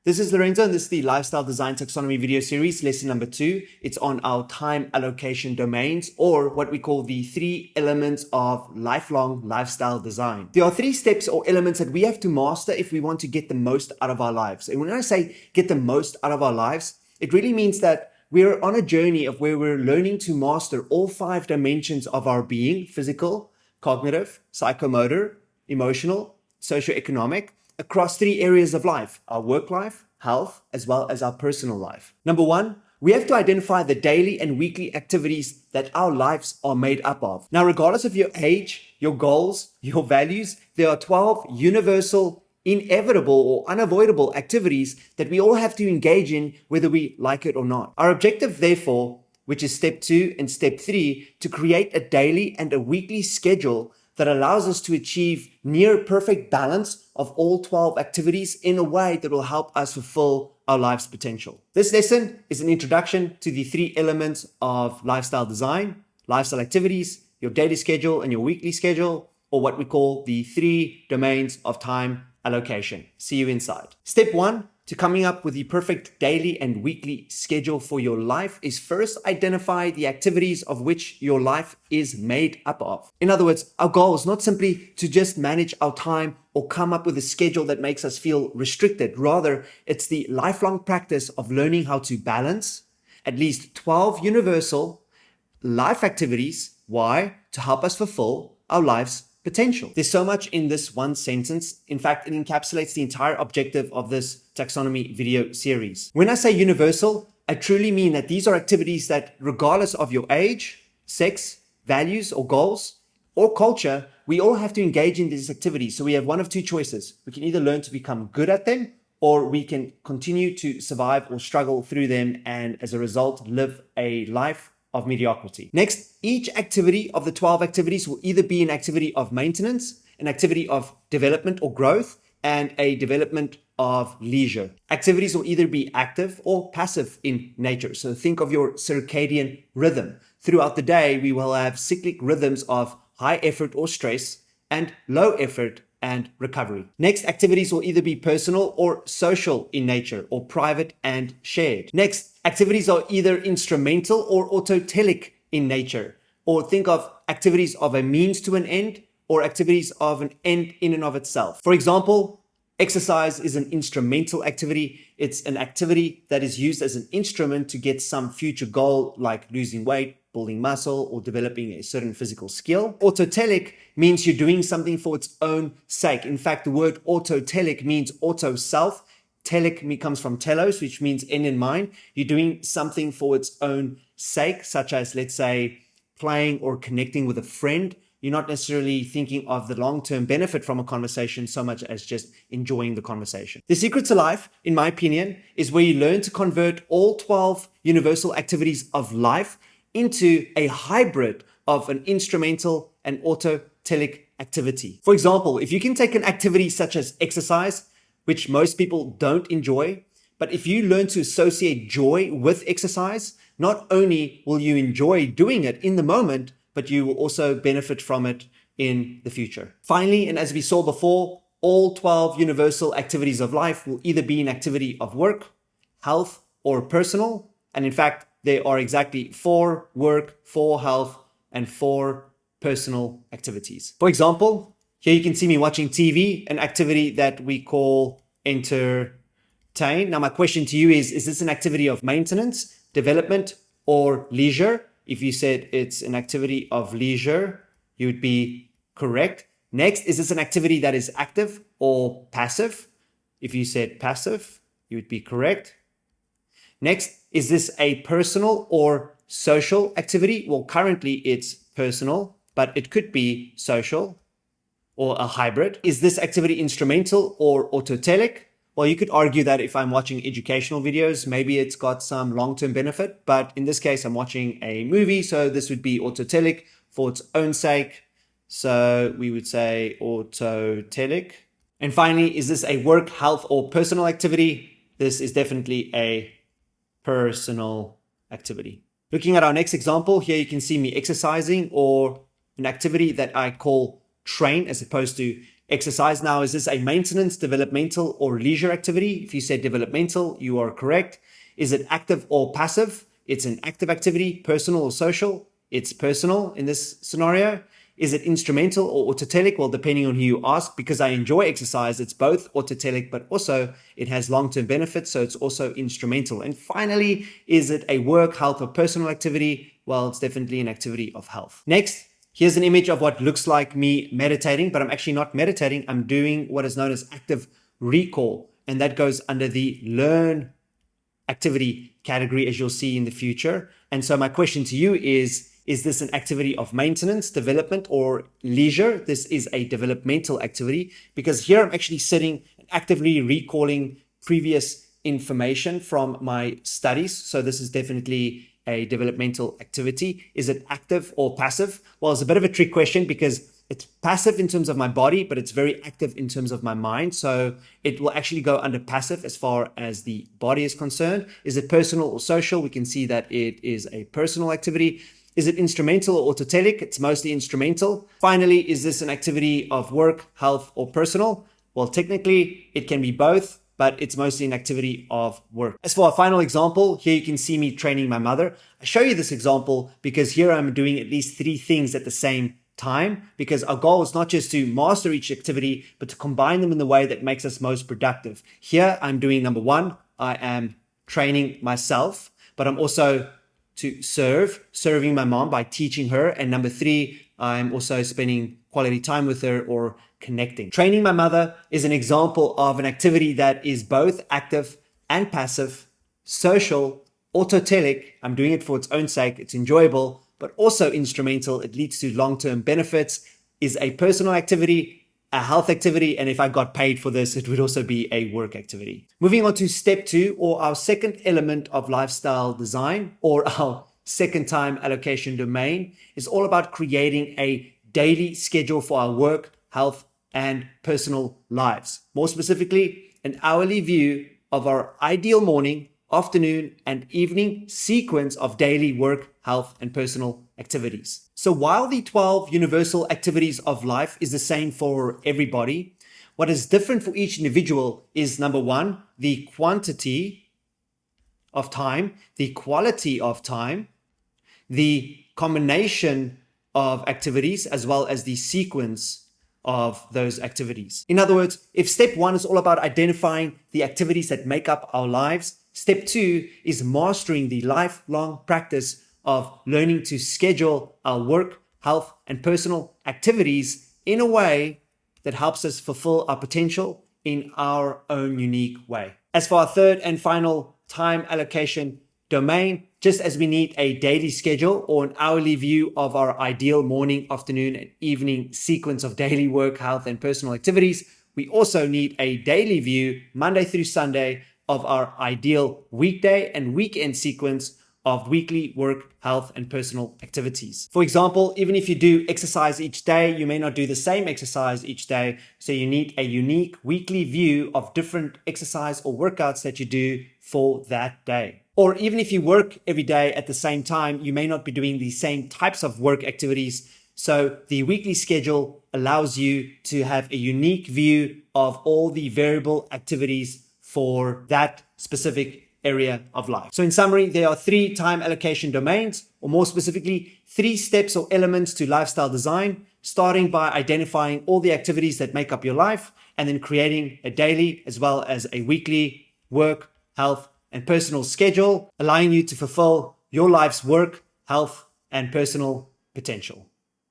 This is Lorenzo, and this is the Lifestyle Design Taxonomy video series, lesson number 2. It's on our time allocation domains, or what we call the 3 elements of lifelong lifestyle design. There are 3 steps or elements that we have to master if we want to get the most out of our lives. And when I say get the most out of our lives, it really means that we're on a journey of where we're learning to master all 5 dimensions of our being: physical, cognitive, psychomotor, emotional, socioeconomic, across 3 areas of life: our work life, health, as well as our personal life. Number 1, we have to identify the daily and weekly activities that our lives are made up of. Now, regardless of your age, your goals, your values, there are 12 universal, inevitable or unavoidable activities that we all have to engage in, whether we like it or not. Our objective, therefore, which is step 2 and step 3, to create a daily and a weekly schedule that allows us to achieve near perfect balance of all 12 activities in a way that will help us fulfill our life's potential. This lesson is an introduction to the 3 elements of lifestyle design: lifestyle activities, your daily schedule and your weekly schedule, or what we call the 3 domains of time allocation. See you inside. Step 1 to coming up with the perfect daily and weekly schedule for your life is first identify the activities of which your life is made up of. In other words, our goal is not simply to just manage our time or come up with a schedule that makes us feel restricted. Rather, it's the lifelong practice of learning how to balance at least 12 universal life activities. Why? To help us fulfill our life's potential. There's so much in this one sentence. In fact, it encapsulates the entire objective of this taxonomy video series. When I say universal, I truly mean that these are activities that, regardless of your age, sex, values or goals, or culture, we all have to engage in these activities. So we have one of 2 choices. We can either learn to become good at them, or we can continue to survive or struggle through them and as a result live a life of mediocrity. Next, each activity of the 12 activities will either be an activity of maintenance, an activity of development or growth, and a development of leisure. Activities will either be active or passive in nature. So think of your circadian rhythm. Throughout the day, we will have cyclic rhythms of high effort or stress and low effort and recovery. Next, activities will either be personal or social in nature, or private and shared. Next, activities are either instrumental or autotelic in nature, or think of activities of a means to an end or activities of an end in and of itself. For example, exercise is an instrumental activity. It's an activity that is used as an instrument to get some future goal, like losing weight, building muscle, or developing a certain physical skill. Autotelic means you're doing something for its own sake. In fact, the word autotelic means auto self. Telic comes from telos, which means end in mind. You're doing something for its own sake, such as, let's say, playing or connecting with a friend. You're not necessarily thinking of the long-term benefit from a conversation so much as just enjoying the conversation. The secret to life, in my opinion, is where you learn to convert all 12 universal activities of life into a hybrid of an instrumental and autotelic activity. For example, if you can take an activity such as exercise, which most people don't enjoy, but if you learn to associate joy with exercise, not only will you enjoy doing it in the moment, but you will also benefit from it in the future. Finally, and as we saw before, all 12 universal activities of life will either be an activity of work, health, or personal. And in fact, there are exactly 4 work, 4 health, and 4 personal activities. For example, here you can see me watching TV, an activity that we call entertain. Now, my question to you is this an activity of maintenance, development, or leisure? If you said it's an activity of leisure, you would be correct. Next, is this an activity that is active or passive? If you said passive, you would be correct. Next, is this a personal or social activity? Well, currently it's personal, but it could be social or a hybrid. Is this activity instrumental or autotelic? Well, you could argue that if I'm watching educational videos, maybe it's got some long-term benefit, but in this case, I'm watching a movie, so this would be autotelic for its own sake. So we would say autotelic. And finally, is this a work, health, or personal activity? This is definitely a personal activity. Looking at our next example, here you can see me exercising, or an activity that I call train as opposed to exercise. Now, is this a maintenance, developmental, or leisure activity? If you said developmental, you are correct. Is it active or passive? It's an active activity. Personal or social? It's personal in this scenario. Is it instrumental or autotelic? Well, depending on who you ask, because I enjoy exercise, it's both autotelic, but also it has long-term benefits, so it's also instrumental. And finally, is it a work, health, or personal activity? Well, it's definitely an activity of health. Next, here's an image of what looks like me meditating, but I'm actually not meditating. I'm doing what is known as active recall, and that goes under the learn activity category, as you'll see in the future. And so my question to you is this an activity of maintenance, development, or leisure? This is a developmental activity, because here I'm actually sitting and actively recalling previous information from my studies. So this is definitely a developmental activity. Is it active or passive? Well, it's a bit of a trick question because it's passive in terms of my body, but it's very active in terms of my mind. So it will actually go under passive as far as the body is concerned. Is it personal or social? We can see that it is a personal activity. Is it instrumental or autotelic? It's mostly instrumental. Finally, is this an activity of work, health, or personal? Well, technically, it can be both, but it's mostly an activity of work. As for our final example, here you can see me training my mother. I show you this example because here I'm doing at least 3 things at the same time, because our goal is not just to master each activity, but to combine them in the way that makes us most productive. Here I'm doing number 1, I am training myself, but I'm also serving my mom by teaching her. And number 3, I'm also spending quality time with her or connecting. Training my mother is an example of an activity that is both active and passive, social, autotelic. I'm doing it for its own sake. It's enjoyable, but also instrumental. It leads to long-term benefits, is a personal activity, a health activity, and if I got paid for this, it would also be a work activity. Moving on to step 2, or our second element of lifestyle design, or our second time allocation domain, is all about creating a daily schedule for our work, health, and personal lives. More specifically, an hourly view of our ideal morning, afternoon, and evening sequence of daily work, health, and personal activities. So while the 12 universal activities of life is the same for everybody, what is different for each individual is, number 1, the quantity of time, the quality of time, the combination of activities, as well as the sequence of those activities. In other words, if step 1 is all about identifying the activities that make up our lives, step 2 is mastering the lifelong practice of learning to schedule our work, health, and personal activities in a way that helps us fulfill our potential in our own unique way. As for our third and final time allocation domain, just as we need a daily schedule or an hourly view of our ideal morning, afternoon, and evening sequence of daily work, health, and personal activities, we also need a daily view, Monday through Sunday, of our ideal weekday and weekend sequence of weekly work, health, and personal activities. For example, even if you do exercise each day, you may not do the same exercise each day. So you need a unique weekly view of different exercise or workouts that you do for that day. Or even if you work every day at the same time, you may not be doing the same types of work activities. So the weekly schedule allows you to have a unique view of all the variable activities for that specific area of life. So in summary, there are 3 time allocation domains, or more specifically, 3 steps or elements to lifestyle design, starting by identifying all the activities that make up your life, and then creating a daily as well as a weekly work, health, and personal schedule, allowing you to fulfill your life's work, health, and personal potential.